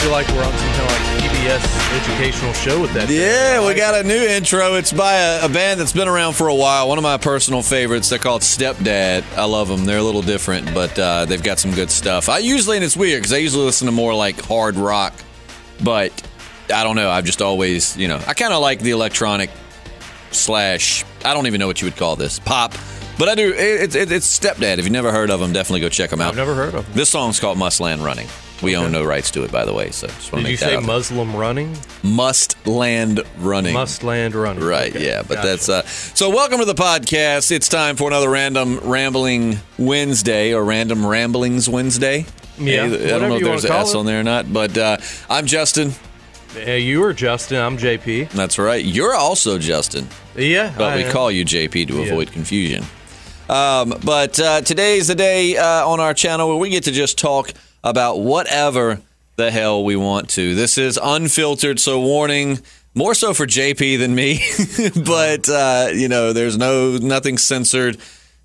feel like we're on some kind of like PBS educational show with that. Yeah, we got a new intro. It's by a band that's been around for a while. One of my personal favorites. They're called Stepdad. I love them. They're a little different, but they've got some good stuff. And it's weird because I usually listen to more like hard rock, but I don't know. I've just always, I kind of like the electronic / I don't even know what you would call this, pop. But I do. It's Stepdad. If you've never heard of them, definitely go check them out. I've never heard of them. This song's called Must Land Running. We own no rights to it, by the way. So just want to make that Did you say Muslim running? Must Land Running. Must Land Running. Right, okay. yeah. But Gotcha. that's... So welcome to the podcast. It's time for another Random Rambling Wednesday or Random Ramblings Wednesday. Yeah, I don't know if there's an S on there or not. But I'm Justin. You are Justin. I'm JP. That's right. You're also Justin. Yeah. But we call you JP to avoid confusion. But today's the day on our channel where we get to just talk about whatever the hell we want to. This is unfiltered, so warning, more so for JP than me. But, there's nothing censored,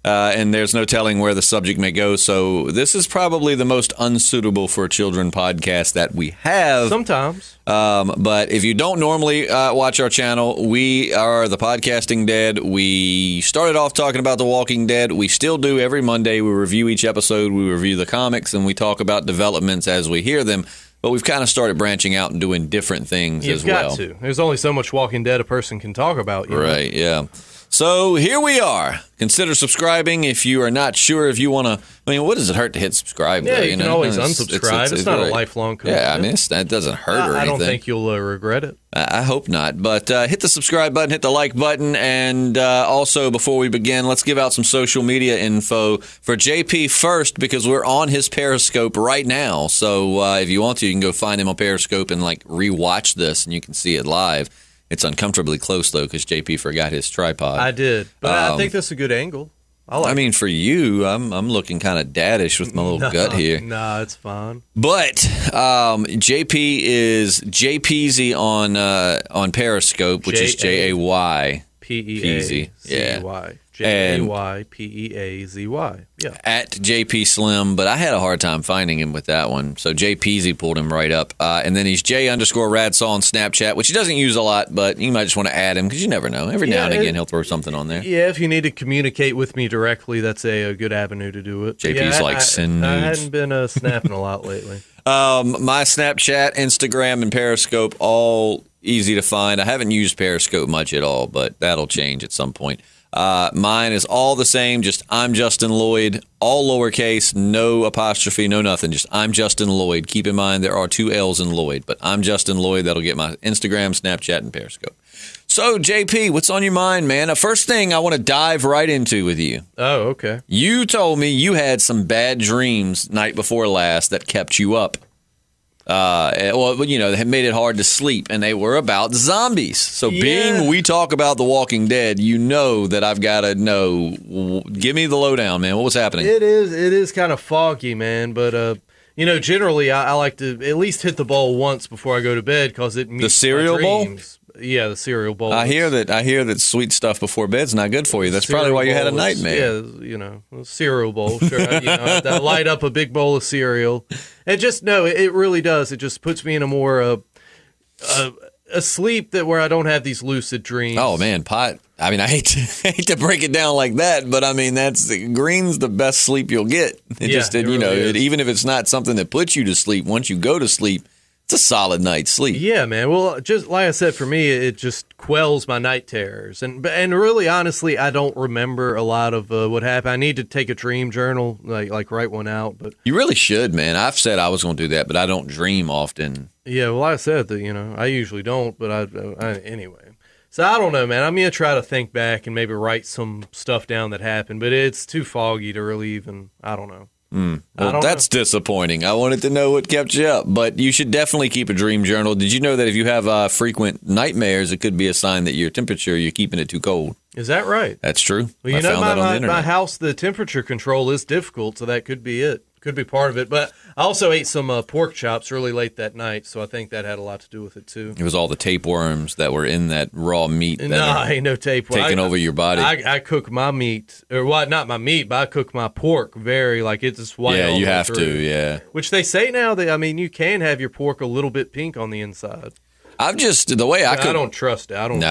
and there's no telling where the subject may go. So this is probably the most unsuitable for children podcast that we have. Sometimes. But if you don't normally watch our channel, we are the Podcasting Dead. We started off talking about The Walking Dead. We still do every Monday. We review each episode. We review the comics, and we talk about developments as we hear them. But we've kind of started branching out and doing different things as well. You've got to. There's only so much Walking Dead a person can talk about. Right, yeah. So here we are. Consider subscribing if you are not sure if you want to. I mean, what does it hurt to hit subscribe? Yeah, though, you can always unsubscribe. It's not a lifelong commitment. Yeah, I mean, that doesn't hurt or anything. I don't think you'll regret it. I hope not. But hit the subscribe button, hit the like button, and also, before we begin, let's give out some social media info for JP first, because we're on his Periscope right now. So if you want to, you can go find him on Periscope and rewatch this, and you can see it live. It's uncomfortably close, though, because JP forgot his tripod. I did, but I think that's a good angle. I mean, for you, I'm looking kind of daddish with my little gut here. Nah, it's fine. But JP is Japeapzy on Periscope, which is Jaypeazy. Yeah. Jaypeazy. Yeah. At jpslim, but I had a hard time finding him with that one. So Japeapzy pulled him right up. And then he's J_Radsaw on Snapchat, which he doesn't use a lot, but you might just want to add him because you never know. Every now and again, he'll throw something on there. Yeah, if you need to communicate with me directly, that's a good avenue to do it. JP's send nudes. I hadn't been snapping a lot lately. My Snapchat, Instagram, and Periscope, all easy to find. I haven't used Periscope much at all, but that'll change at some point. Mine is all the same, just I'm Justin Lloyd, all lowercase, no apostrophe, no nothing, just I'm Justin Lloyd. Keep in mind there are 2 L's in Lloyd, but I'm Justin Lloyd. That'll get my Instagram, Snapchat, and Periscope. So, JP, what's on your mind, man? The first thing I want to dive right into with you. Oh, okay. You told me you had some bad dreams night before last that kept you up. They made it hard to sleep, and they were about zombies. So being we talk about The Walking Dead, you know that I've got to know. Give me the lowdown, man. What was happening? It is kind of foggy, man, but generally I like to at least hit the bowl once before I go to bed because it meets the cereal bowl. Yeah, the cereal bowl. I hear that sweet stuff before bed's not good for you. That's probably why you had a nightmare. Yeah, cereal bowl. Sure, I light up a big bowl of cereal, and it really does. It just puts me in a more a sleep where I don't have these lucid dreams. Oh man, pot. I mean, I hate to break it down like that, but I mean green's the best sleep you'll get. Even if it's not something that puts you to sleep, once you go to sleep, it's a solid night's sleep. Yeah, man. Well, just like I said, for me, it just quells my night terrors. And really, honestly, I don't remember a lot of what happened. I need to take a dream journal, like write one out. But you really should, man. I've said I was going to do that, but I don't dream often. Yeah, well, I said that, I usually don't, but I anyway. So I don't know, man. I'm going to try to think back and maybe write some stuff down that happened, but it's too foggy to really even, I don't know. Well, that's disappointing. I wanted to know what kept you up, but you should definitely keep a dream journal. Did you know that if you have frequent nightmares, it could be a sign that you're keeping it too cold? Is that right? That's true. Well, I found that on the internet. My house, the temperature control is difficult, so that could be it. Could be part of it. But I also ate some pork chops really late that night, so I think that had a lot to do with it, too. It was all the tapeworms that were in that raw meat that No, ain't no tapeworm. taking over your body. I cook my meat, or what? Not my meat, but I cook my pork very, like, it's just white. Yeah, all you the way have through. to, yeah. Which they say now that, I mean, you can have your pork a little bit pink on the inside. The way I cook. I don't trust it. I don't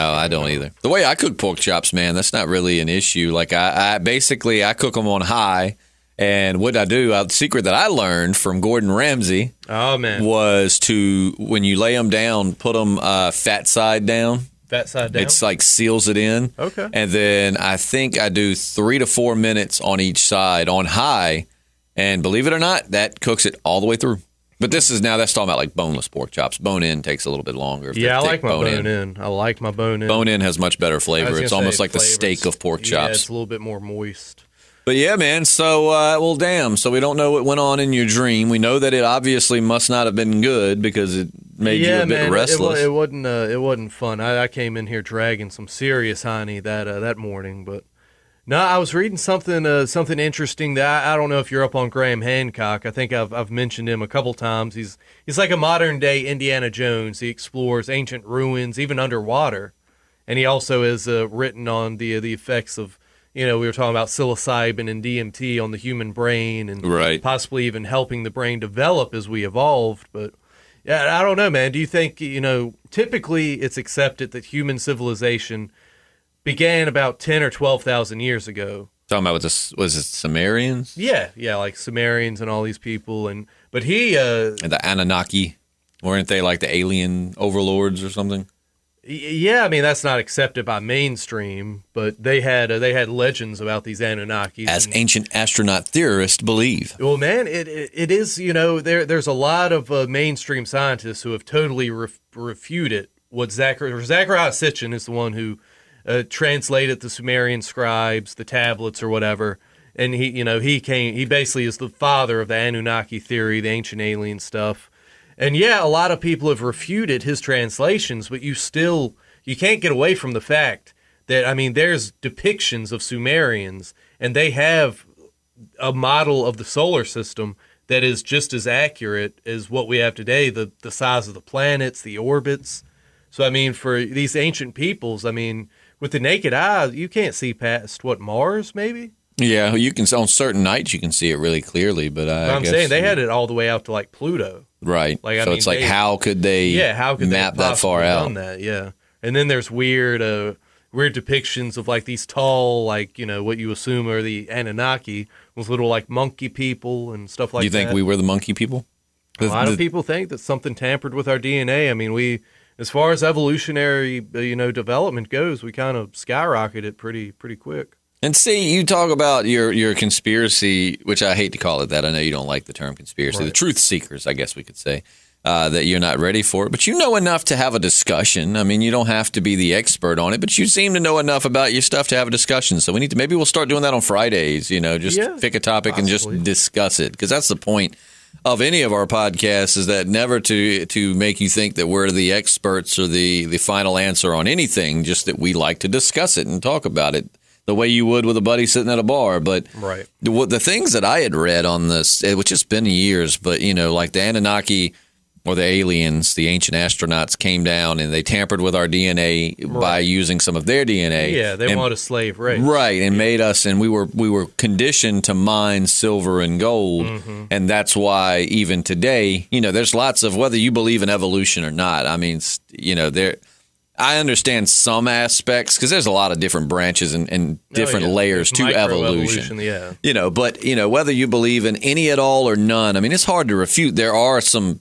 either. The way I cook pork chops, man, that's not really an issue. Like, I basically, I cook them on high. And what I do, the secret that I learned from Gordon Ramsay was to, when you lay them down, put them fat side down. Fat side down? It's like seals it in. Okay. And then I think I do 3 to 4 minutes on each side on high. And believe it or not, that cooks it all the way through. But that's talking about like boneless pork chops. Bone-in takes a little bit longer. Yeah, I like my bone-in. I like my bone-in. Bone-in has much better flavor. It's almost like the steak of pork chops. Yeah, it's a little bit more moist. But yeah, man, so, damn. So we don't know what went on in your dream. We know that it obviously must not have been good because it made you a bit restless. It wasn't fun. I came in here dragging some serious honey that morning, but no, I was reading something interesting that I don't know if you're up on Graham Hancock. I think I've mentioned him a couple times. He's like a modern day Indiana Jones. He explores ancient ruins, even underwater, and he also has written on the effects of, we were talking about psilocybin and DMT on the human brain, and possibly even helping the brain develop as we evolved. But yeah, I don't know, man. Do you think, typically it's accepted that human civilization began about 10 or 12,000 years ago? Talking about was it Sumerians? Yeah, like Sumerians and all these people, but he and the Anunnaki, weren't they like the alien overlords or something? Yeah, I mean that's not accepted by mainstream, but they had legends about these Anunnakis, as ancient astronaut theorists believe. Well, man, it is, there's a lot of mainstream scientists who have totally refuted what Zechariah Sitchin is the one who translated the Sumerian scribes, the tablets or whatever, and he basically is the father of the Anunnaki theory, the ancient alien stuff. And yeah, a lot of people have refuted his translations, but you can't get away from the fact that, I mean, there's depictions of Sumerians, and they have a model of the solar system that is just as accurate as what we have today, the size of the planets, the orbits. So, I mean, for these ancient peoples, I mean, with the naked eye, you can't see past, Mars, maybe? Yeah, you can, on certain nights you can see it really clearly, but I'm saying they had it all the way out to, like, Pluto. Right. It's like, how could they map that far out? Done that? Yeah. And then there's weird depictions of like these tall, like, what you assume are the Anunnaki, with little like monkey people and stuff like that. You think we were the monkey people? A lot of people think that something tampered with our DNA. I mean, as far as evolutionary, development goes, we kind of skyrocketed pretty quick. And see, you talk about your conspiracy, which I hate to call it that. I know you don't like the term conspiracy. Right. The truth seekers, I guess we could say, that you're not ready for it. But you know enough to have a discussion. I mean, you don't have to be the expert on it, but you seem to know enough about your stuff to have a discussion. So maybe we'll start doing that on Fridays, just pick a topic and just discuss it. Because that's the point of any of our podcasts, is that never to make you think that we're the experts or the final answer on anything, just that we like to discuss it and talk about it. The way you would with a buddy sitting at a bar. But the things that I had read on this, which has been years, but, like the Anunnaki or the aliens, the ancient astronauts came down and they tampered with our DNA by using some of their DNA. Yeah, they wanted a slave race. Right, and made us, and we were conditioned to mine silver and gold. Mm-hmm. And that's why even today, there's lots of, whether you believe in evolution or not, I mean, I understand some aspects because there's a lot of different branches and different layers to evolution. Yeah. But whether you believe in any at all or none, I mean, it's hard to refute. There are some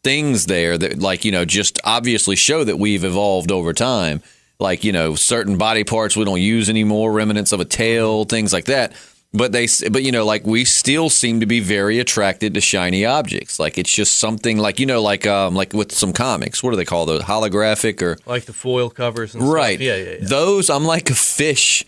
things there that, just obviously show that we've evolved over time. Like, certain body parts we don't use anymore, remnants of a tail, things like that. But we still seem to be very attracted to shiny objects. Like, it's just something like with some comics. What do they call those? Holographic or like the foil covers and right. Stuff. Yeah. Those, I'm like a fish.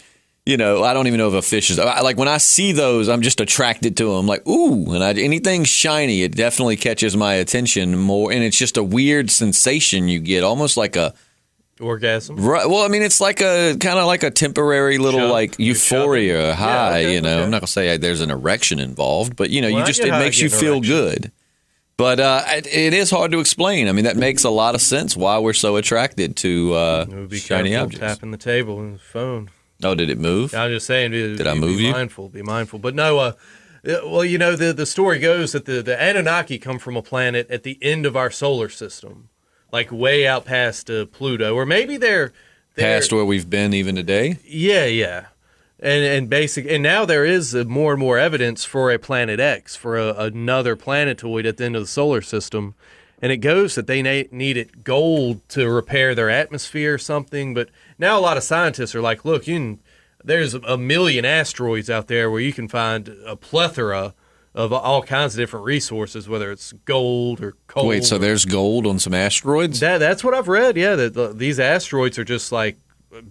I don't even know if a fish is. Like, when I see those, I'm just attracted to them. Like, ooh, and anything shiny, it definitely catches my attention more. And it's just a weird sensation you get, almost like a Orgasm. Right. Well, I mean, it's like a kind of like a temporary little Chub. like euphoria high. Yeah, okay, You know, okay. I'm not gonna say there's an erection involved, but you know, Well, you I just get it how I makes get you an feel erection. good. But it is hard to explain. I mean, that makes a lot of sense why we're so attracted to Be shiny careful objects. tapping the table and the phone. Oh, did it move? I'm just saying. Did I move be you? Be mindful. But no. Well, you know, the story goes that the Anunnaki come from a planet at the end of our solar system, like way out past Pluto, or maybe they're Past where we've been even today. Yeah. And now there is more and more evidence for a Planet X, for another planetoid at the end of the solar system, and it goes that they needed gold to repair their atmosphere or something. But now a lot of scientists are like, look, there's a million asteroids out there where you can find a plethora of all kinds of different resources, whether it's gold or coal. Wait, so there's gold on some asteroids? That's what I've read. Yeah, that these asteroids are just like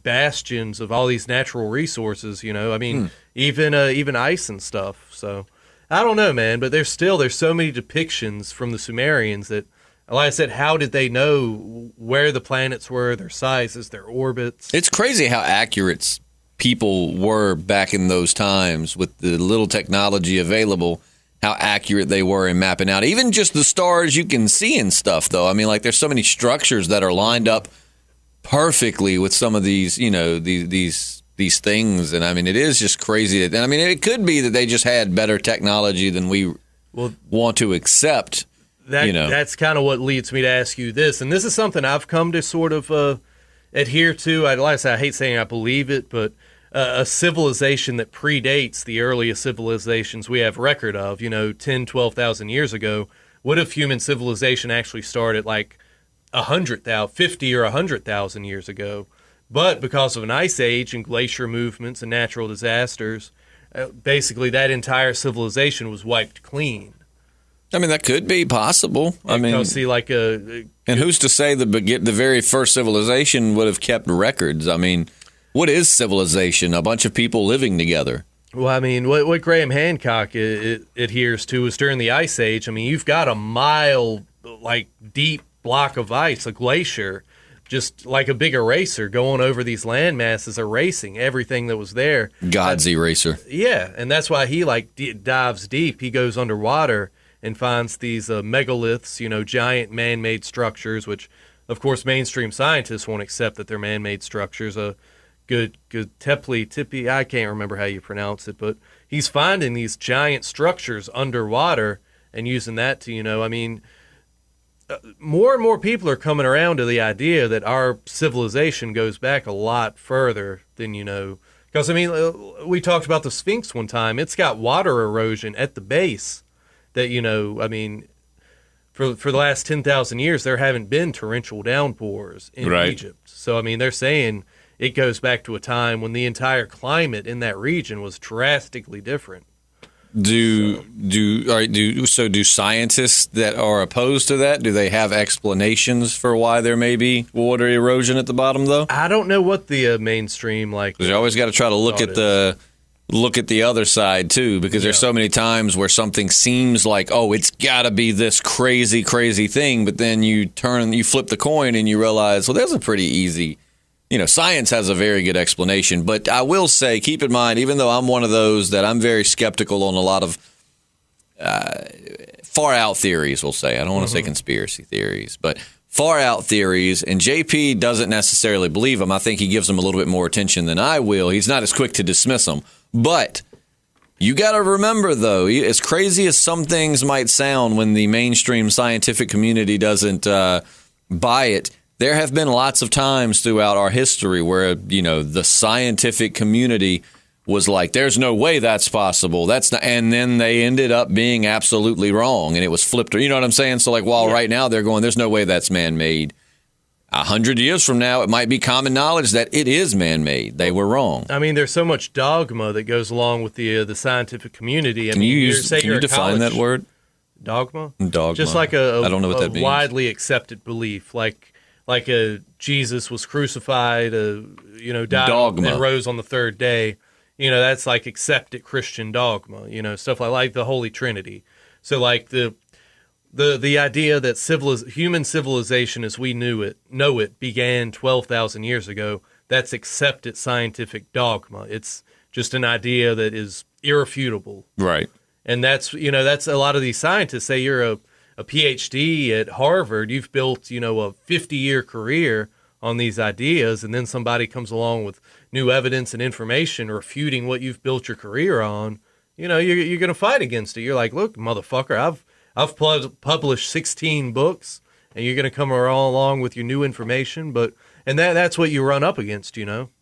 bastions of all these natural resources. You know, I mean, even ice and stuff. So I don't know, man. But there's so many depictions from the Sumerians that, like I said, how did they know where the planets were, their sizes, their orbits? It's crazy how accurate people were back in those times with the little technology available, how accurate they were in mapping out even just the stars you can see and stuff, though. I mean, like, there's so many structures that are lined up perfectly with some of these, you know, these things. And I mean, it is just crazy. And I mean, it could be that they just had better technology than we want to accept. That's kind of what leads me to ask you this. And this is something I've come to sort of adhere to. Like I said, I hate saying I believe it, but a civilization that predates the earliest civilizations we have record of, 10, 12,000 years ago, what if human civilization actually started like 50 or 100,000 years ago? But because of an ice age and glacier movements and natural disasters, basically that entire civilization was wiped clean. I mean, that could be possible. I mean, and who's to say the very first civilization would have kept records? I mean, what is civilization? A bunch of people living together. Well, I mean, what Graham Hancock adheres to is during the Ice Age. I mean, you've got a mile, like, deep block of ice, a glacier, just like a big eraser going over these land masses, erasing everything that was there. God's eraser. Yeah, and that's why he, dives deep. He goes underwater and finds these megaliths, giant man-made structures, which, of course, mainstream scientists won't accept that they're man-made structures. Good Tippy, I can't remember how you pronounce it, but he's finding these giant structures underwater and using that to, more and more people are coming around to the idea that our civilization goes back a lot further than because, we talked about the Sphinx one time. It's got water erosion at the base that, for the last 10,000 years, there haven't been torrential downpours in Egypt. So, they're saying it goes back to a time when the entire climate in that region was drastically different. Do scientists that are opposed to that, do they have explanations for why there may be water erosion at the bottom, though? I don't know what the mainstream Because you always got to try to look at the other side too, because there's so many times where something seems like, oh, it's got to be this crazy, crazy thing, but then you flip the coin and you realize, well, there's a pretty easy. Science has a very good explanation, but I will say, keep in mind, even though I'm one of those that I'm very skeptical on a lot of far out theories, we'll say. I don't want to say conspiracy theories, but far out theories, and JP doesn't necessarily believe them. I think he gives them a little bit more attention than I will. He's not as quick to dismiss them, but you got to remember, though, as crazy as some things might sound when the mainstream scientific community doesn't buy it, there have been lots of times throughout our history where, the scientific community was like, there's no way that's possible. That's not, and then they ended up being absolutely wrong, and it was flipped. You know what I'm saying? So, right now they're going, there's no way that's man-made. 100 years from now, it might be common knowledge that it is man-made. They were wrong. There's so much dogma that goes along with the scientific community. Can you define that word? Dogma? Dogma. Just like I don't know what that means. Widely accepted belief, like Jesus was crucified, died dogma. and rose on the third day. That's like accepted Christian dogma. Stuff like the Holy Trinity. So the idea that human civilization as we know it began 12,000 years ago, that's accepted scientific dogma. It's just an idea that is irrefutable. Right. And that's a lot of these scientists say you're a PhD at Harvard, you've built, a 50-year career on these ideas, and then somebody comes along with new evidence and information refuting what you've built your career on, you're going to fight against it. You're like, look, motherfucker, I've published 16 books, and you're going to come along with your new information, and that's what you run up against,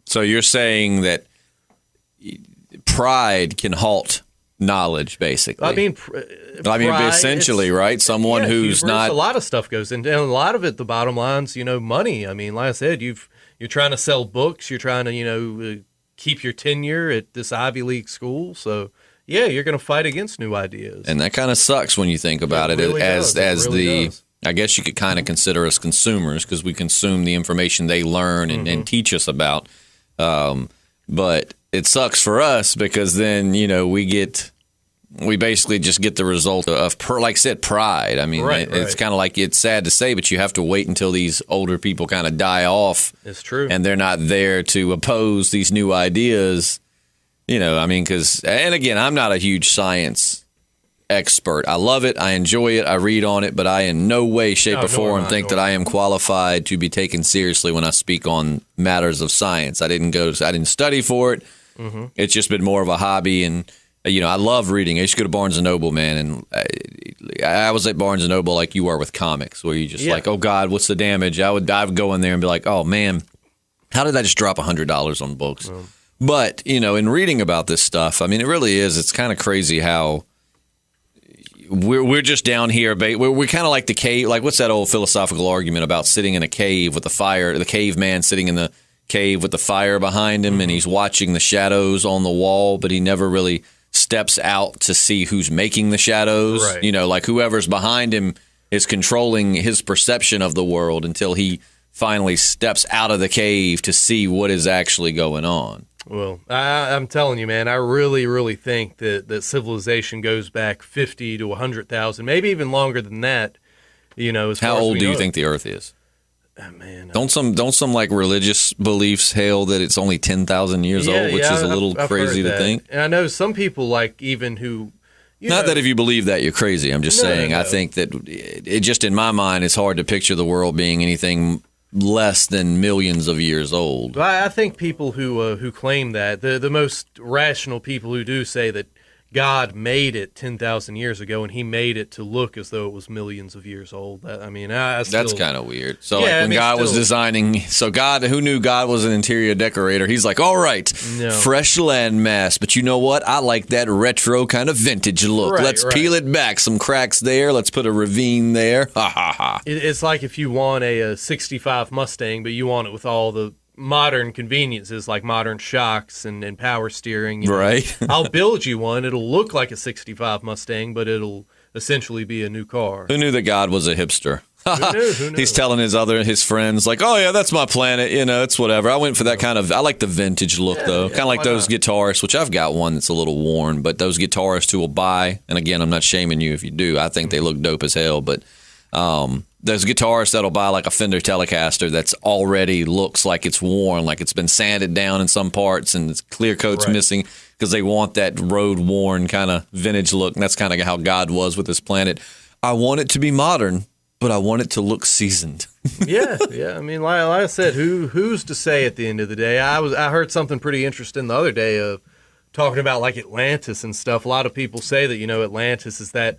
So you're saying that pride can halt knowledge, basically. I mean, essentially, right? Someone who's not. A lot of stuff goes into, and a lot of it. The bottom line's, money. I mean, like I said, you're trying to sell books. You're trying to, keep your tenure at this Ivy League school. So yeah, you're going to fight against new ideas, and that kind of sucks when you think about it. Really as really does. I guess you could kind of consider us consumers because we consume the information they learn and teach us about. But it sucks for us because then, we basically just get the result of, like I said, pride. I mean, it's kind of like, it's sad to say, but you have to wait until these older people kind of die off. It's true. And they're not there to oppose these new ideas, because, and again, I'm not a huge science expert. I love it. I enjoy it. I read on it, but I in no way, shape, or form think that I am qualified to be taken seriously when I speak on matters of science. I didn't study for it. Mm-hmm. It's just been more of a hobby, and I love reading. I used to go to Barnes & Noble, man, and I was at Barnes & Noble like you are with comics, where you just like, oh God, what's the damage? I would go in there and be like, oh man, how did I just drop $100 on books? But in reading about this stuff, I mean, it really is. It's kind of crazy how we're just down here. We're kind of like the cave. Like, what's that old philosophical argument about sitting in a cave with the fire? The caveman sitting in the cave with the fire behind him, and he's watching the shadows on the wall, but he never really steps out to see who's making the shadows. Right. Like whoever's behind him is controlling his perception of the world until he finally steps out of the cave to see what is actually going on. Well, I'm telling you, man, I really, really think that civilization goes back 50 to 100,000, maybe even longer than that. How old do you think the Earth is? Man, don't some like religious beliefs hail that it's only 10,000 years old, which is a little crazy to think. And I know some people even who. Not that if you believe that you're crazy. I'm just saying. No. I think that it just in my mind it's hard to picture the world being anything less than millions of years old. I think people who claim that the most rational people who do say that God made it 10,000 years ago, and he made it to look as though it was millions of years old. That's kind of weird. So when God was designing, God, who knew God was an interior decorator? He's like, all right, fresh landmass, but you know what? I like that retro kind of vintage look. Let's peel it back. Some cracks there. Let's put a ravine there. Ha, ha, ha. It's like if you want a 65 Mustang, but you want it with all the modern conveniences like modern shocks and power steering. Right. I'll build you one. It'll look like a 65 Mustang, but it'll essentially be a new car. Who knew that God was a hipster? Who knew? He's telling his friends, like, oh yeah, that's my planet. It's whatever. I went for that kind of, I like the vintage look though. Kind of like those guitarists, which I've got one that's a little worn, but those guitarists who will buy, and again, I'm not shaming you if you do. I think they look dope as hell, but there's guitarists that'll buy like a Fender Telecaster that's already looks like it's worn, like it's been sanded down in some parts and its clear coat's missing because they want that road-worn kind of vintage look. And that's kind of how God was with this planet. I want it to be modern, but I want it to look seasoned. yeah. I mean, like I said, who's to say at the end of the day? I heard something pretty interesting the other day of talking about like Atlantis and stuff. A lot of people say that, Atlantis is that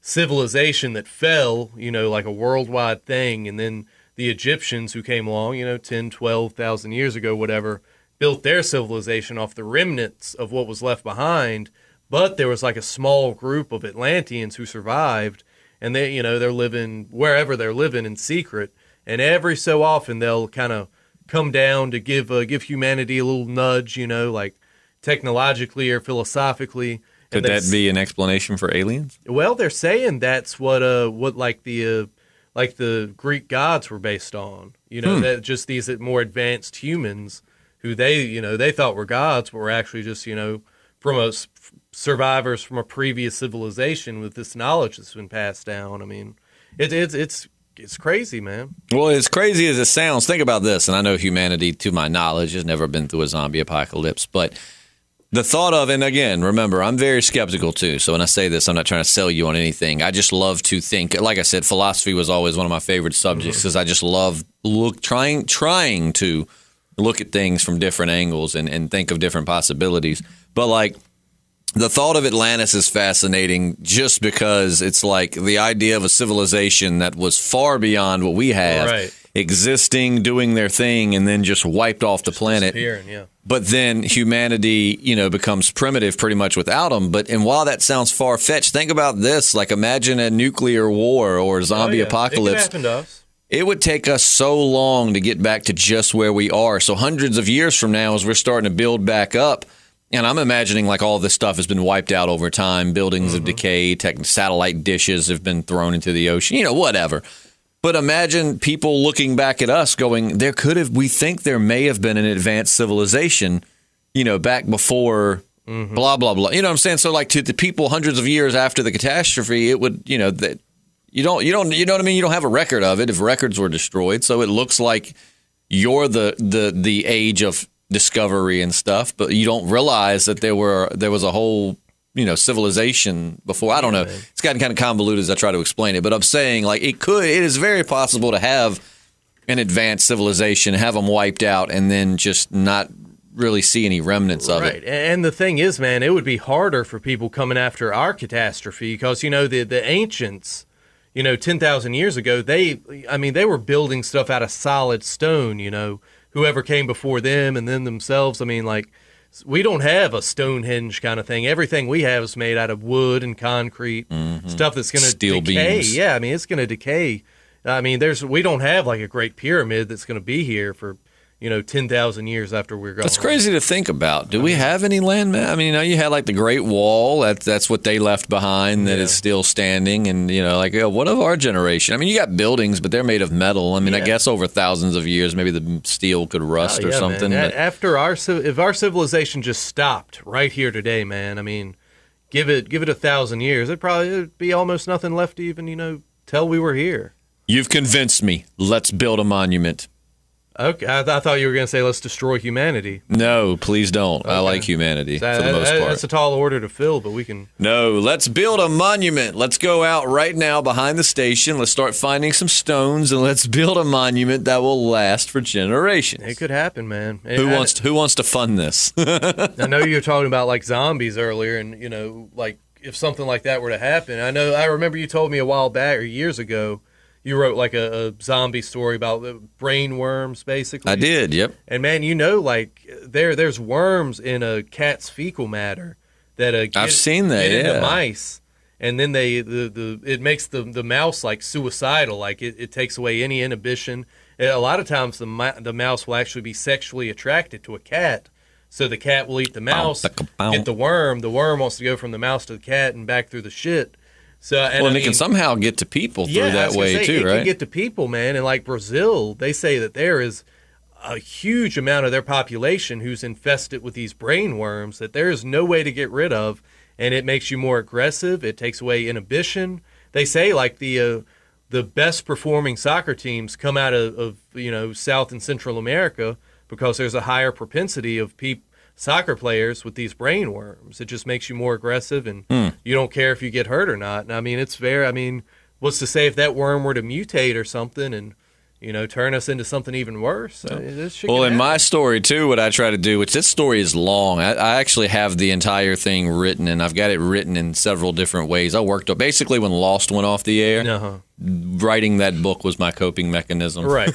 civilization that fell, like a worldwide thing, and then the Egyptians who came along, 10, 12,000 years ago, whatever, built their civilization off the remnants of what was left behind, but there was like a small group of Atlanteans who survived, and they, they're living wherever they're living in secret, and every so often they'll kind of come down to give humanity a little nudge, like technologically or philosophically. Could that be an explanation for aliens? Well, they're saying that's what like the Greek gods were based on. That just these more advanced humans who they thought were gods, but were actually just from survivors from a previous civilization with this knowledge that's been passed down. I mean, it's crazy, man. Well, as crazy as it sounds, think about this, and I know humanity, to my knowledge, has never been through a zombie apocalypse, but the thought of, and again, remember, I'm very skeptical too, so when I say this, I'm not trying to sell you on anything. I just love to think. Like I said, philosophy was always one of my favorite subjects because I just love trying to look at things from different angles and think of different possibilities. But like, the thought of Atlantis is fascinating just because it's like the idea of a civilization that was far beyond what we have, existing, doing their thing, and then just wiped off the planet. Yeah. But then humanity, becomes primitive pretty much without them. And while that sounds far-fetched, think about this. Like, imagine a nuclear war or a zombie apocalypse. It could happen to us. It would take us so long to get back to just where we are. So hundreds of years from now, as we're starting to build back up, and I'm imagining like all this stuff has been wiped out over time. Buildings have decayed, satellite dishes have been thrown into the ocean, whatever. But imagine people looking back at us going, we think there may have been an advanced civilization, back before blah, blah, blah. You know what I'm saying? So like to the people hundreds of years after the catastrophe, it would, that you know what I mean? You don't have a record of it if records were destroyed. So it looks like you're the age of discovery and stuff, but you don't realize that there was a whole civilization before. I don't know. It's gotten kind of convoluted as I try to explain it, but I'm saying like it is very possible to have an advanced civilization, have them wiped out, and then just not really see any remnants of it. And the thing is, man, it would be harder for people coming after our catastrophe because the ancients, 10,000 years ago, they were building stuff out of solid stone. Whoever came before them and then themselves. I mean, like, we don't have a Stonehenge kind of thing. Everything we have is made out of wood and concrete, stuff that's going to decay. Beams. Yeah, I mean, it's going to decay. I mean, we don't have like a Great Pyramid that's going to be here for 10,000 years after we're gone. That's crazy to think about. Do we have any landmass? I mean, you had like the Great Wall. That's what they left behind that is still standing. And, what of our generation? I mean, you got buildings, but they're made of metal. I mean, I guess over thousands of years, maybe the steel could rust or something. Man. After if our civilization just stopped right here today, man, I mean, give it 1,000 years, it'd be almost nothing left to even, tell we were here. You've convinced me. Let's build a monument. Okay, I thought you were going to say let's destroy humanity. No, please don't. Okay. I like humanity for the most part. That's a tall order to fill, but we can... No, let's build a monument. Let's go out right now behind the station. Let's start finding some stones, and let's build a monument that will last for generations. It could happen, man. Who wants to fund this? I know you were talking about like zombies earlier, and like if something like that were to happen. I remember you told me a while back or years ago. You wrote like a zombie story about brain worms, basically. I did, yep. And man, like there's worms in a cat's fecal matter that I've seen that, get into mice, and then it makes the mouse like suicidal, like it takes away any inhibition. And a lot of times the mouse will actually be sexually attracted to a cat, so the cat will eat the mouse, get the worm. The worm wants to go from the mouse to the cat and back through the shit. So, and it can somehow get to people through that way too, right? It can get to people, man. And like Brazil, they say that there is a huge amount of their population who's infested with these brain worms that there is no way to get rid of, and it makes you more aggressive. It takes away inhibition. They say like the best performing soccer teams come out of South and Central America because there's a higher propensity of soccer players with these brain worms. It just makes you more aggressive, and you don't care if you get hurt or not. And I mean, what's to say if that worm were to mutate or something and turn us into something even worse? Well, in my story too, what I try to do, which this story is long, I actually have the entire thing written, and I've got it written in several different ways. I worked on basically when Lost went off the air. Writing that book was my coping mechanism. Right.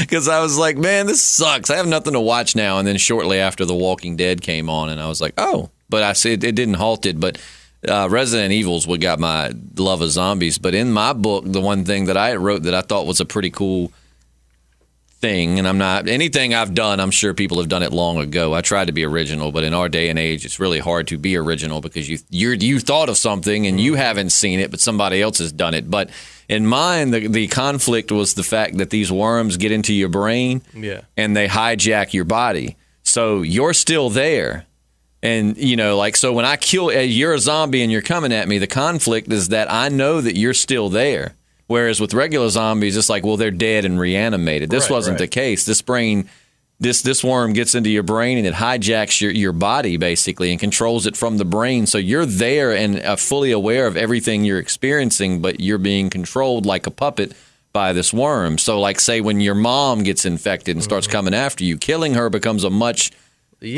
Because I was like, man, this sucks. I have nothing to watch now. And then shortly after The Walking Dead came on, and I was like, oh. But I said it didn't halt it. But Resident Evil's what got my love of zombies. But in my book, the one thing that I wrote that I thought was a pretty cool thing, and I'm not anything I've done, I'm sure people have done it long ago. I tried to be original, but in our day and age, it's really hard to be original because you thought of something and you haven't seen it, but somebody else has done it. But in mine, the conflict was the fact that these worms get into your brain and they hijack your body. So you're still there, And, you know, like, so when I kill, you're a zombie and you're coming at me, the conflict is that I know that you're still there. Whereas with regular zombies, it's like, well, they're dead and reanimated. This wasn't the case. This worm gets into your brain and it hijacks your body, basically, and controls it from the brain. So you're there and fully aware of everything you're experiencing, but you're being controlled like a puppet by this worm. So, like, say when your mom gets infected and starts coming after you, killing her becomes a much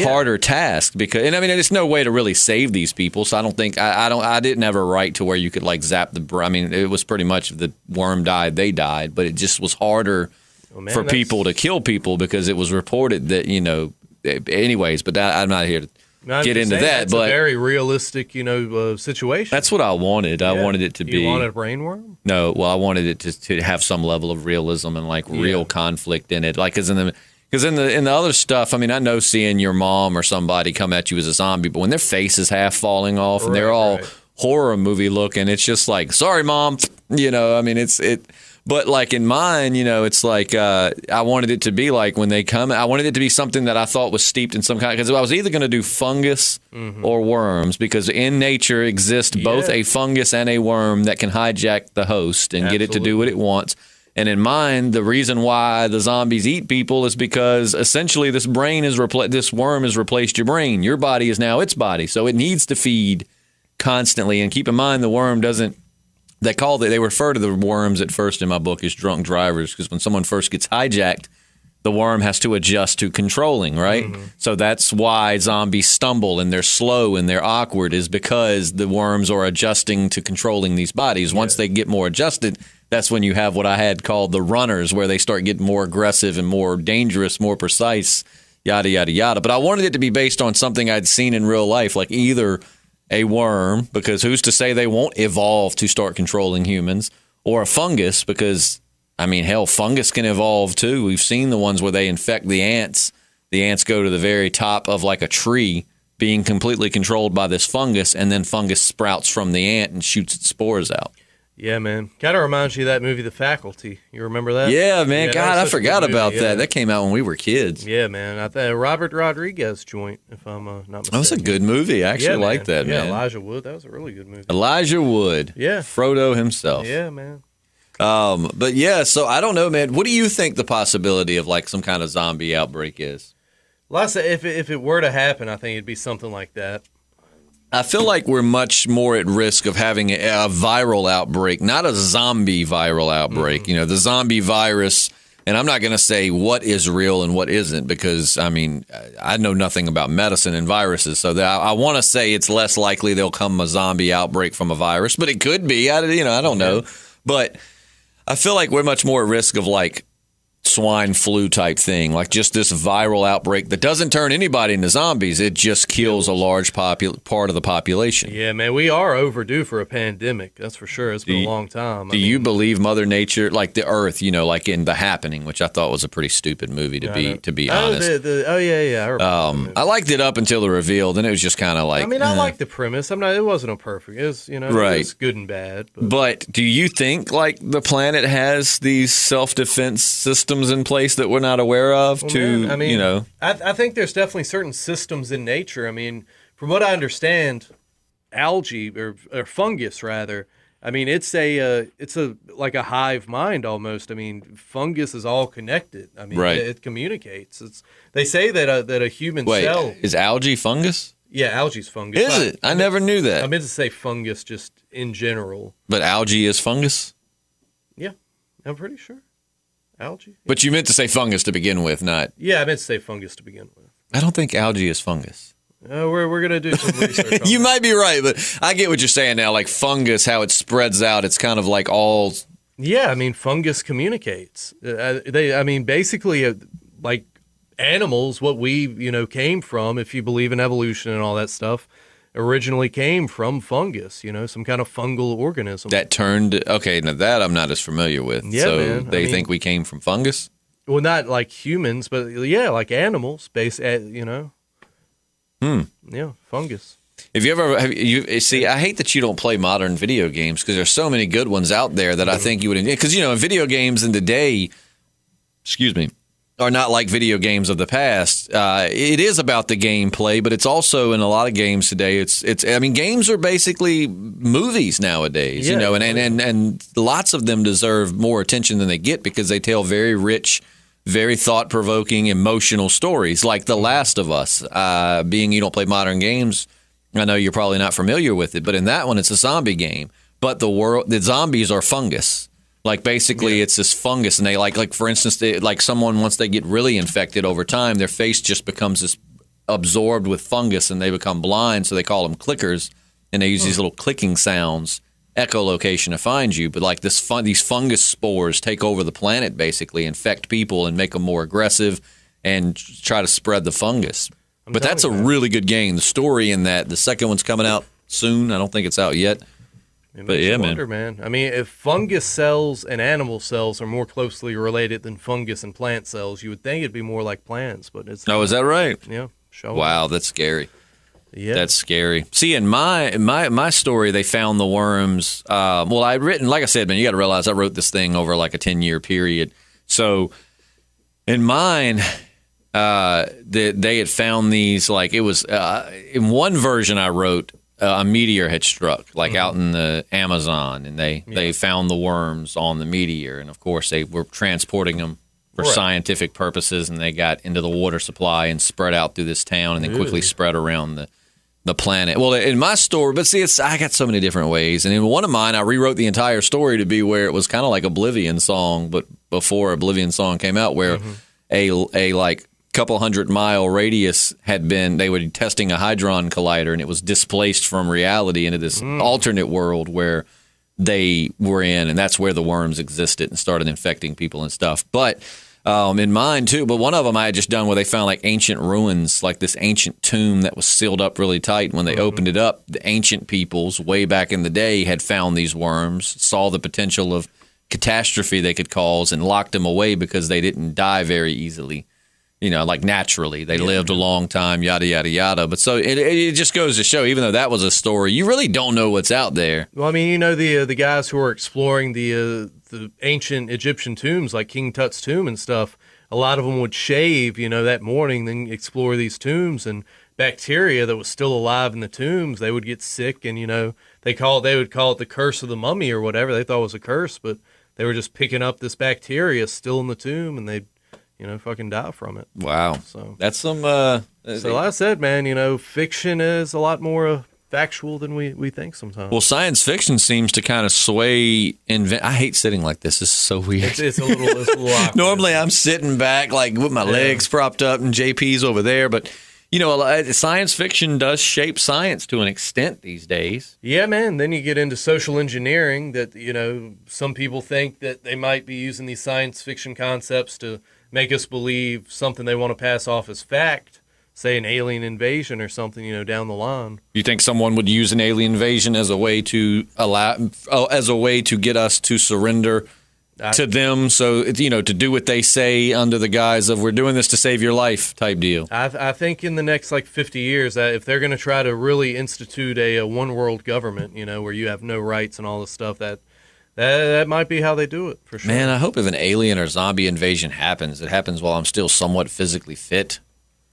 harder task, because, and I mean, there's no way to really save these people. So I don't think I didn't have a right to where you could like zap the. I mean, it was pretty much if the worm died, they died, but it just was harder for people to kill people because it was reported that, you know. Anyways, but I'm not here to get into that. That's but a very realistic, situation. That's what I wanted. I wanted it to be. You wanted a brain worm? No, well, I wanted it to have some level of realism and like real conflict in it, like because in the other stuff, I mean, I know seeing your mom or somebody come at you as a zombie, but when their face is half falling off and they're all horror movie looking, it's just like, sorry, mom, I mean, but like in mine, it's like, I wanted it to be like when they come, I wanted it to be something that I thought was steeped in some kind, because I was either going to do fungus or worms, because in nature exists both a fungus and a worm that can hijack the host and get it to do what it wants. And in mine, the reason why the zombies eat people is because essentially this worm has replaced your brain. Your body is now its body, so it needs to feed constantly. And keep in mind, the worm doesn't. They refer to the worms at first in my book as drunk drivers, because when someone first gets hijacked, the worm has to adjust to controlling, right? So that's why zombies stumble and they're slow and they're awkward, is because the worms are adjusting to controlling these bodies. Once they get more adjusted, that's when you have what I had called the runners, where they start getting more aggressive and more dangerous, more precise, yada, yada, yada. But I wanted it to be based on something I'd seen in real life, like either a worm, because who's to say they won't evolve to start controlling humans, or a fungus, because, I mean, hell, fungus can evolve too. We've seen the ones where they infect the ants. The ants go to the very top of like a tree, being completely controlled by this fungus, and then fungus sprouts from the ant and shoots its spores out. Yeah, man. Kind of reminds you of that movie, The Faculty. You remember that? Yeah, man. Yeah, God, I forgot about that. That came out when we were kids. Yeah, man. Robert Rodriguez joint, if I'm not mistaken. That was a good movie. I actually liked that, man. Yeah, Elijah Wood. That was a really good movie. Elijah Wood. Yeah. Frodo himself. Yeah, man. But yeah, so I don't know, man. What do you think the possibility of like some kind of zombie outbreak is? Well, if it were to happen, I think it'd be something like that. I feel like we're much more at risk of having a viral outbreak, not a zombie viral outbreak. The zombie virus, and I'm not going to say what is real and what isn't, because, I mean, I know nothing about medicine and viruses, so I want to say it's less likely there'll come a zombie outbreak from a virus, but it could be. I don't know. But I feel like we're much more at risk of, like, swine flu type thing, like just this viral outbreak that doesn't turn anybody into zombies. It just kills a large part of the population. Yeah, man, we are overdue for a pandemic. That's for sure. It's been a long time. Do you believe Mother Nature, like the Earth, like in The Happening, which I thought was a pretty stupid movie to be honest. I liked it up until the reveal. Then it was just kind of like. I mean, I like the premise. It wasn't a perfect. It was, it was good and bad. But do you think like the planet has these self-defense systems in place that we're not aware of? I think there's definitely certain systems in nature. I mean, from what I understand, algae or fungus rather, I mean, it's like a hive mind almost. I mean, fungus is all connected. I mean, it communicates. They say that a human cell is algae fungus. Yeah, algae's fungus. Is it? I never knew that. I meant to say fungus just in general. But algae is fungus? Yeah, I'm pretty sure. Algae? But you meant to say fungus to begin with, not... Yeah, I meant to say fungus to begin with. I don't think algae is fungus. We're going to do some research on You might be right, but I get what you're saying now. Like fungus, how it spreads out, it's kind of like all... Yeah, I mean, fungus communicates. Basically, like animals, what we, came from, if you believe in evolution and all that stuff, originally came from fungus, some kind of fungal organism. That turned, okay, now that I'm not as familiar with. Yeah, so man. They think we came from fungus? Well, not like humans, but yeah, like animals, Yeah, fungus. Have you see, I hate that you don't play modern video games, because there's so many good ones out there that I think you would, because, in video games in the day, excuse me, are not like video games of the past. It is about the gameplay, but it's also in a lot of games today. I mean, games are basically movies nowadays, and lots of them deserve more attention than they get because they tell very rich, very thought-provoking, emotional stories, like The Last of Us. Being you don't play modern games, I know you're probably not familiar with it, but in that one, it's a zombie game. But the zombies are fungus. Like basically, it's this fungus, and they like for instance, someone once they get really infected over time, their face just becomes this absorbed with fungus, and they become blind. So they call them clickers, and they use these little clicking sounds, echolocation to find you. But like these fungus spores take over the planet, basically infect people and make them more aggressive, and try to spread the fungus. But that's a really good game. The story in that, the second one's coming out soon. I don't think it's out yet. But yeah, man. I mean, if fungus cells and animal cells are more closely related than fungus and plant cells, you would think it'd be more like plants, but it's not. Is that right? Yeah. Wow, that's scary. Yeah, that's scary. See, in my story, they found the worms. Well, I'd written, like I said, man, you got to realize I wrote this thing over like a 10-year period. So in mine, they had found these, like it was in one version I wrote. A meteor had struck, like out in the Amazon, and they found the worms on the meteor. And, of course, they were transporting them for scientific purposes, and they got into the water supply and spread out through this town and then quickly spread around the planet. Well, in my story, but see, I got so many different ways. And in one of mine, I rewrote the entire story to be where it was kind of like Oblivion Song, but before Oblivion Song came out, where a like couple 100-mile radius they were testing a hadron collider, and it was displaced from reality into this alternate world where they were in, and that's where the worms existed and started infecting people and stuff. But in mine too, but one of them I had just done where they found like ancient ruins, like this ancient tomb that was sealed up really tight. When they opened it up, the ancient peoples way back in the day had found these worms, saw the potential of catastrophe they could cause, and locked them away because they didn't die very easily. Like naturally. They lived a long time, yada, yada, yada. But so it just goes to show, even though that was a story, you really don't know what's out there. Well, I mean, the guys who are exploring the ancient Egyptian tombs, like King Tut's tomb and stuff, a lot of them would shave, that morning, then explore these tombs, and bacteria that was still alive in the tombs, they would get sick, and, they would call it the curse of the mummy or whatever. They thought it was a curse, but they were just picking up this bacteria still in the tomb, and they'd fucking die from it. Wow. So that's some. So like I said, man, fiction is a lot more factual than we think sometimes. Well, science fiction seems to kind of sway. I hate sitting like this. This is so weird. It's a little awkward. Normally, I'm sitting back, like with my legs propped up, and JP's over there. But science fiction does shape science to an extent these days. Yeah, man. Then you get into social engineering. That some people think that they might be using these science fiction concepts to make us believe something they want to pass off as fact, say an alien invasion or something, down the line. You think someone would use an alien invasion as a way to get us to surrender to them, so to do what they say under the guise of we're doing this to save your life type deal? I think in the next 50 years, if they're going to try to really institute a one world government, where you have no rights and all this stuff, that might be how they do it, for sure. Man, I hope if an alien or zombie invasion happens, it happens while I'm still somewhat physically fit.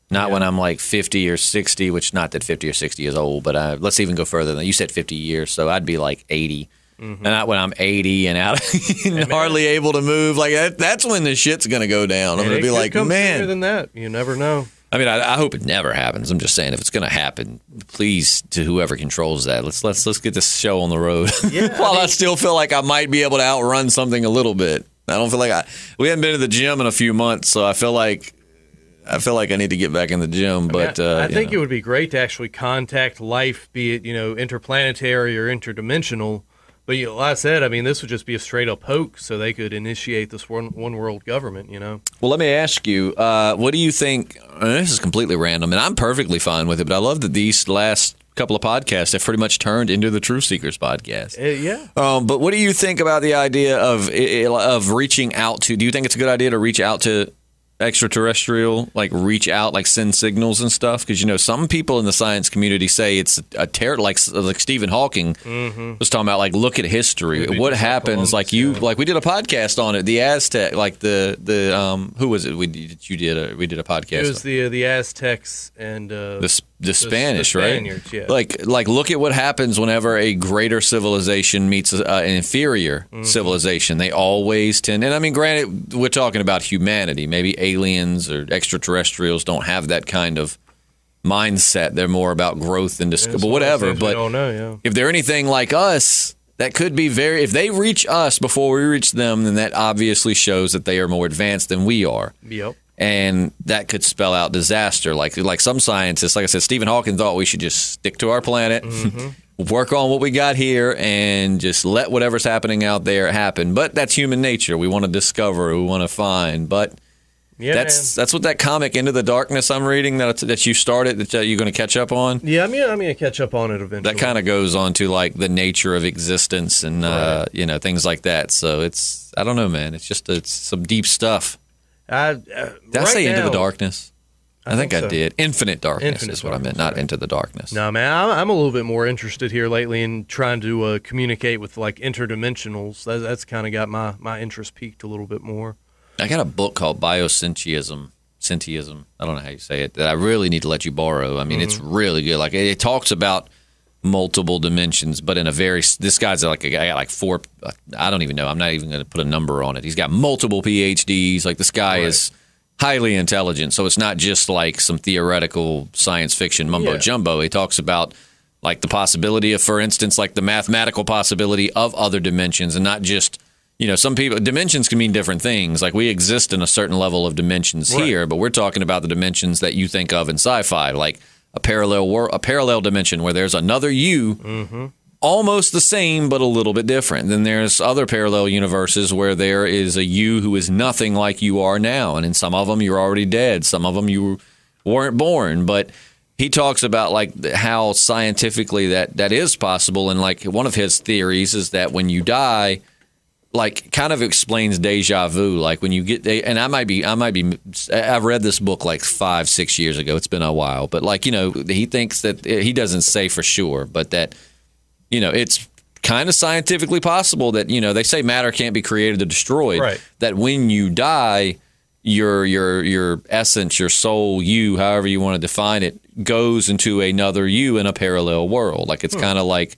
Not when I'm like 50 or 60, which not that 50 or 60 is old, but let's even go further than that. You said 50 years, so I'd be like 80. And not when I'm 80 and out and hardly able to move. Like that's when the shit's going to go down. I'm going to be like, man. Sooner than that. You never know. I mean, I hope it never happens. I'm just saying, if it's going to happen, please, to whoever controls that, let's get this show on the road. Yeah, While I still feel like I might be able to outrun something a little bit. I don't feel like we haven't been to the gym in a few months, so I feel like I need to get back in the gym. But I think it would be great to actually contact life, be it interplanetary or interdimensional. But like I said, I mean, this would just be a straight-up hoax, so they could initiate this one-world government, Well, let me ask you, what do you think? This is completely random, and I'm perfectly fine with it, but I love that these last couple of podcasts have pretty much turned into the Truth Seekers podcast. Yeah. But what do you think about the idea of reaching out to? Do you think it's a good idea to reach out to extraterrestrial, like reach out, like send signals and stuff? Because some people in the science community say it's a terror, like Stephen Hawking was talking about, like look at history. What happens? Like like we did a podcast on it. The Aztec, like the who was it? We did a podcast. It was the Aztecs and the Spanish, the right? Spaniards, yeah. Like look at what happens whenever a greater civilization meets an inferior civilization. They always tend, and I mean, granted, we're talking about humanity. Maybe aliens or extraterrestrials don't have that kind of mindset. They're more about growth and but whatever. But if they're anything like us, that could be if they reach us before we reach them, then that obviously shows that they are more advanced than we are. Yep. And that could spell out disaster. Like some scientists, like I said, Stephen Hawking thought we should just stick to our planet, work on what we got here, and just let whatever's happening out there happen. But that's human nature. We want to discover, we want to find. But that's what that comic Into the Darkness I'm reading that you started, that you're going to catch up on. Yeah, I'm going to catch up on it eventually. That kind of goes on to like the nature of existence and things like that. So I don't know, man. It's just some deep stuff. Did I say Into the Darkness? I think I did. Infinite Darkness is what I meant, not Into the Darkness. No, man, I'm a little bit more interested here lately in trying to communicate with like interdimensionals. That's kind of got my interest peaked a little bit more. I got a book called Biosyntheism. I don't know how you say it. That I really need to let you borrow. I mean, it's really good. Like it talks about multiple dimensions, but in a this guy's like a guy got like 4. I don't even know. I'm not even going to put a number on it. He's got multiple PhDs. Like this guy is highly intelligent. So it's not just like some theoretical science fiction mumbo jumbo. He talks about like the possibility of, for instance, like the mathematical possibility of other dimensions, and not just, some people, dimensions can mean different things. Like we exist in a certain level of dimensions here, but we're talking about the dimensions that you think of in sci-fi, like a parallel dimension where there's another you, almost the same but a little bit different. Then there's other parallel universes where there is a you who is nothing like you are now, and in some of them you're already dead. Some of them you weren't born. But he talks about like how scientifically that is possible, and like one of his theories is that when you die, like kind of explains deja vu. Like when you get, and I've read this book like 5-6 years ago. It's been a while, but like, he thinks that he doesn't say for sure, but that, it's kind of scientifically possible that, they say matter can't be created or destroyed. Right. That when you die, your essence, your soul, you, however you want to define it, goes into another you in a parallel world. Like it's kind of like,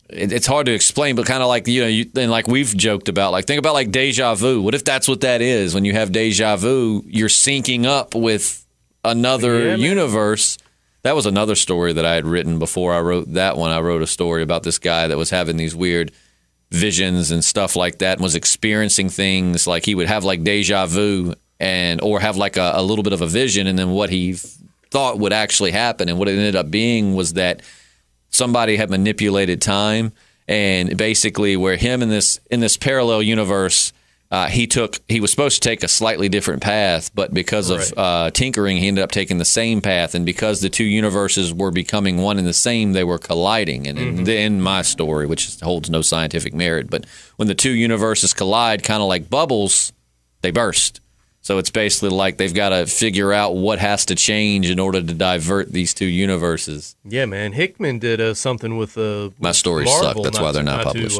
it's hard to explain, but kind of like, and like we've joked about, like think about like deja vu. What if that's what that is? When you have deja vu, you're syncing up with another universe. That was another story that I had written before I wrote that one. I wrote a story about this guy that was having these weird visions and stuff like that, and was experiencing things like he would have like deja vu or have like a little bit of a vision, and then what he thought would actually happen, and what it ended up being was that somebody had manipulated time, and basically where him in this parallel universe, he was supposed to take a slightly different path, but because of tinkering, he ended up taking the same path, and because the two universes were becoming one and the same, they were colliding. And in my story, which holds no scientific merit, but when the two universes collide, kind of like bubbles, they burst. So it's basically like they've got to figure out what has to change in order to divert these two universes. Yeah, man. Hickman did something with my stories suck. That's why they're not published.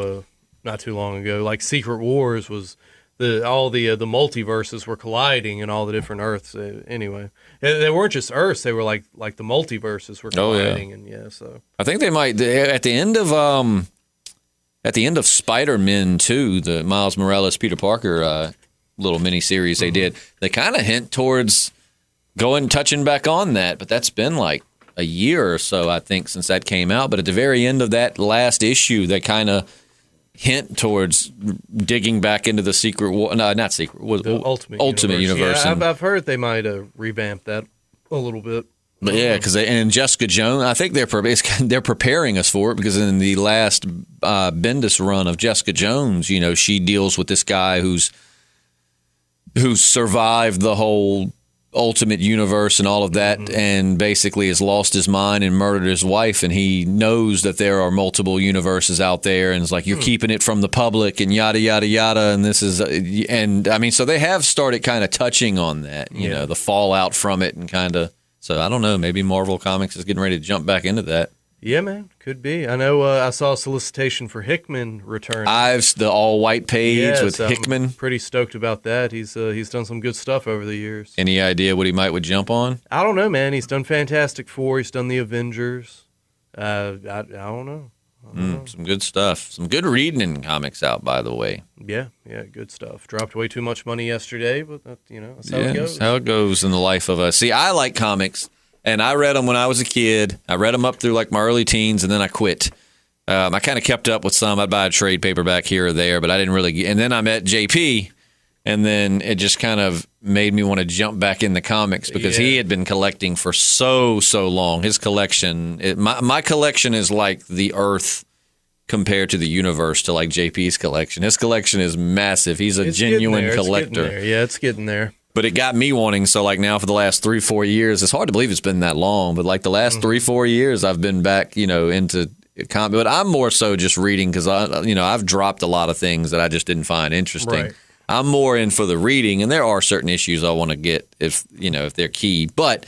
Not too long ago, like Secret Wars was all the multiverses were colliding and all the different Earths. Anyway, they weren't just Earths; they were like the multiverses were colliding. And so I think they might at the end of Spider-Man 2, the Miles Morales Peter Parker little mini series they did, they kind of hint towards touching back on that, but that's been like a year or so, I think, since that came out. But at the very end of that last issue, they kind of hint towards digging back into the Ultimate Universe. Yeah, I've heard they might revamp that a little bit. But yeah, because and Jessica Jones, I think they're preparing us for it, because in the last Bendis run of Jessica Jones, she deals with this guy who's survived the whole ultimate universe and all of that, and basically has lost his mind and murdered his wife, and he knows that there are multiple universes out there, and it's like, you're keeping it from the public and yada yada yada, and this is and I mean, so they have started kind of touching on that, you know, the fallout from it, and kind of, so I don't know, maybe Marvel Comics is getting ready to jump back into that. Yeah, man, could be. I know I saw a solicitation for Hickman return. The all-white page with Hickman. I'm pretty stoked about that. He's done some good stuff over the years. Any idea what he would jump on? I don't know, man. He's done Fantastic Four. He's done the Avengers. I don't know. Some good stuff. Some good reading in comics out, by the way. Yeah, good stuff. Dropped way too much money yesterday, but that's how it goes. That's how it goes in the life of us. See, I like comics. And I read them when I was a kid. I read them up through like my early teens, and then I quit. I kind of kept up with some. I'd buy a trade paperback here or there, but I didn't really. And then I met JP, and then it just kind of made me want to jump back in the comics because he had been collecting for so long. His collection, my collection is like the Earth compared to the universe to like JP's collection. His collection is massive. He's a genuine collector. It's getting there. But it got me wanting, so like now for the last 3-4 years, it's hard to believe it's been that long, but like the last 3-4 years, I've been back, into comic. But I'm more so just reading because I've dropped a lot of things that I just didn't find interesting. Right. I'm more in for the reading, and there are certain issues I want to get if they're key. But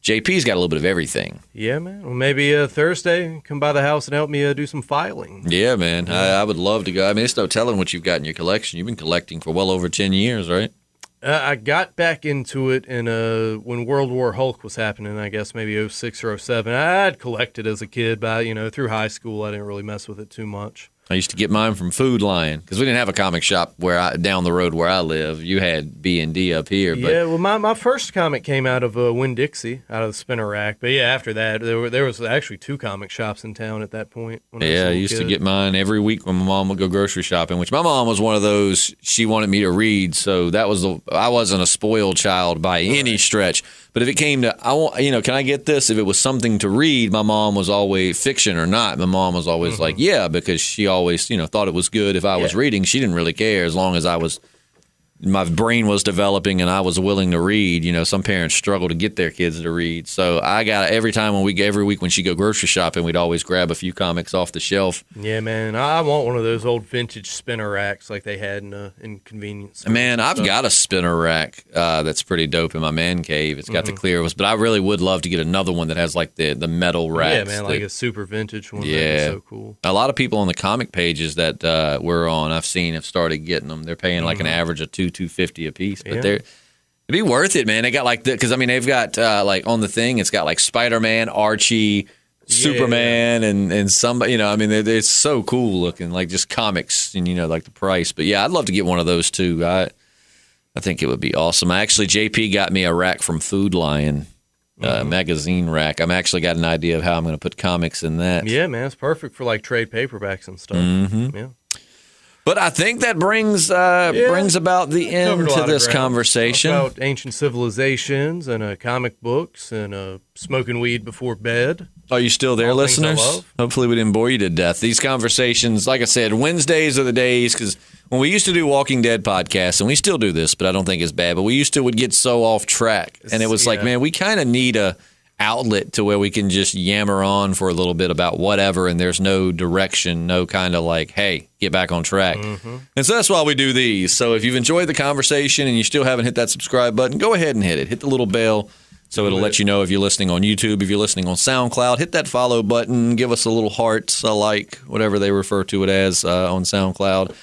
JP's got a little bit of everything. Yeah, man. Well, maybe Thursday, come by the house and help me do some filing. Yeah, man. I would love to go. I mean, it's no telling what you've got in your collection. You've been collecting for well over 10 years, right? I got back into it when World War Hulk was happening, I guess maybe 06 or 07. I'd collected as a kid, but through high school, I didn't really mess with it too much. I used to get mine from Food Lion because we didn't have a comic shop down the road where I live. You had B&D up here. But. Yeah, well, my first comic came out of Winn-Dixie, out of the Spinner Rack. But yeah, after that, there was actually 2 comic shops in town at that point. I used to get mine every week when my mom would go grocery shopping, which my mom was one of those, she wanted me to read. So I wasn't a spoiled child by any stretch. But if it came to, can I get this? If it was something to read, my mom was always, fiction or not, my mom was always like, yeah, because she always, thought it was good if I was reading. She didn't really care as long as my brain was developing and I was willing to read. Some parents struggle to get their kids to read. So I got every week when she go grocery shopping, we'd always grab a few comics off the shelf. Yeah, man. I want one of those old vintage spinner racks like they had in convenience stores. Man, I've got a spinner rack that's pretty dope in my man cave. It's got the clear ones, but I really would love to get another one that has like the metal racks. Yeah, man, like a super vintage one. Yeah. That'd be so cool. A lot of people on the comic pages that we're on, I've seen, have started getting them. They're paying like an average of $250 a piece, but it'd be worth it, man. They got like because they've got like on the thing, it's got like Spider-Man, Archie, Superman, and somebody. It's so cool looking, like just comics, and like the price. But yeah, I'd love to get one of those too. I think it would be awesome. JP got me a rack from Food Lion. Magazine rack. I'm actually got an idea of how I'm going to put comics in that. Yeah, man, it's perfect for like trade paperbacks and stuff. Yeah. But I think that brings about the end to this conversation. About ancient civilizations and comic books and smoking weed before bed. Are you still there, listeners? Hopefully we didn't bore you to death. These conversations, like I said, Wednesdays are the days, because when we used to do Walking Dead podcasts, and we still do this, but I don't think it's bad, but we would get so off track. And it was like, man, we kind of need a outlet to where we can just yammer on for a little bit about whatever, and there's no direction, no kind of like, hey, get back on track. And so that's why we do these. So if you've enjoyed the conversation and you still haven't hit that subscribe button, go ahead and hit it. Hit the little bell so it'll let you know if you're listening on YouTube, if you're listening on SoundCloud. Hit that follow button, give us a little heart, a like, whatever they refer to it as on SoundCloud.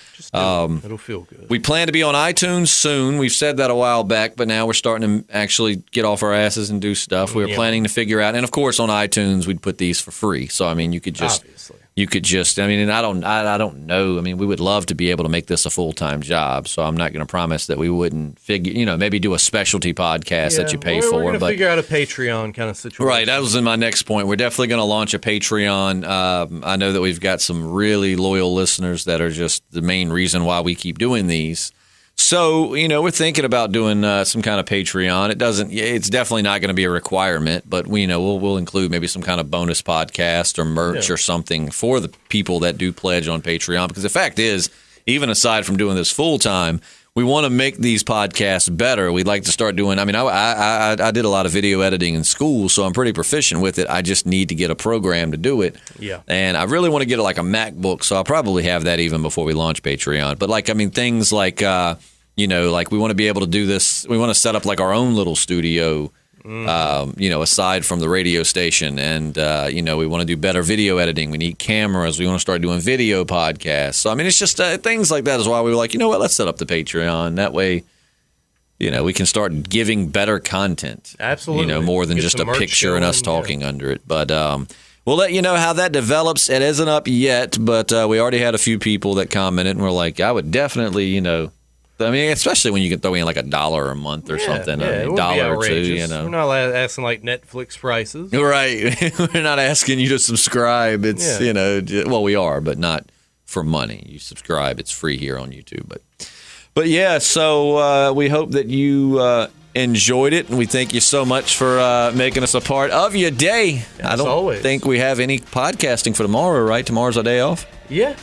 It'll feel good. We plan to be on iTunes soon. We've said that a while back, but now we're starting to actually get off our asses and do stuff. We were planning to figure out, and of course on iTunes we'd put these for free. So you could just, and I don't know. We would love to be able to make this a full-time job. So I'm not going to promise that we wouldn't maybe do a specialty podcast that you pay for. We're going to figure out a Patreon kind of situation. Right. That was in my next point. We're definitely going to launch a Patreon. I know that we've got some really loyal listeners that are just the main reason why we keep doing these. So, we're thinking about doing some kind of Patreon. It's definitely not going to be a requirement, but we'll include maybe some kind of bonus podcast or merch or something for the people that do pledge on Patreon. Because the fact is, even aside from doing this full time, we want to make these podcasts better. We'd like to start doing. I mean, I did a lot of video editing in school, so I'm pretty proficient with it. I just need to get a program to do it. Yeah. And I really want to get like a MacBook, so I'll probably have that even before we launch Patreon. But like, I mean, things like like we want to be able to do this. We want to set up like our own little studio. Aside from the radio station, and we want to do better video editing. We need cameras. We want to start doing video podcasts. So I mean, it's just things like that is why we were like, you know what, let's set up the Patreon. That way, we can start giving better content. Absolutely, more than just a picture and us talking under it. But we'll let you know how that develops. It isn't up yet, but we already had a few people that commented, and we're like, I would definitely, I mean, especially when you can throw in like $1 a month or something, $1 or $2, We're not asking like Netflix prices. Right. We're not asking you to subscribe. It's, we are, but not for money. You subscribe. It's free here on YouTube. But yeah, so we hope that you enjoyed it, and we thank you so much for making us a part of your day. I don't think we have any podcasting for tomorrow, right? Tomorrow's our day off? Yeah.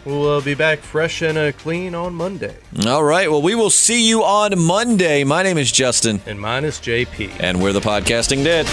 We'll be back fresh and clean on Monday. All right. Well, we will see you on Monday. My name is Justin. And mine is JP. And we're the Podcasting Dead.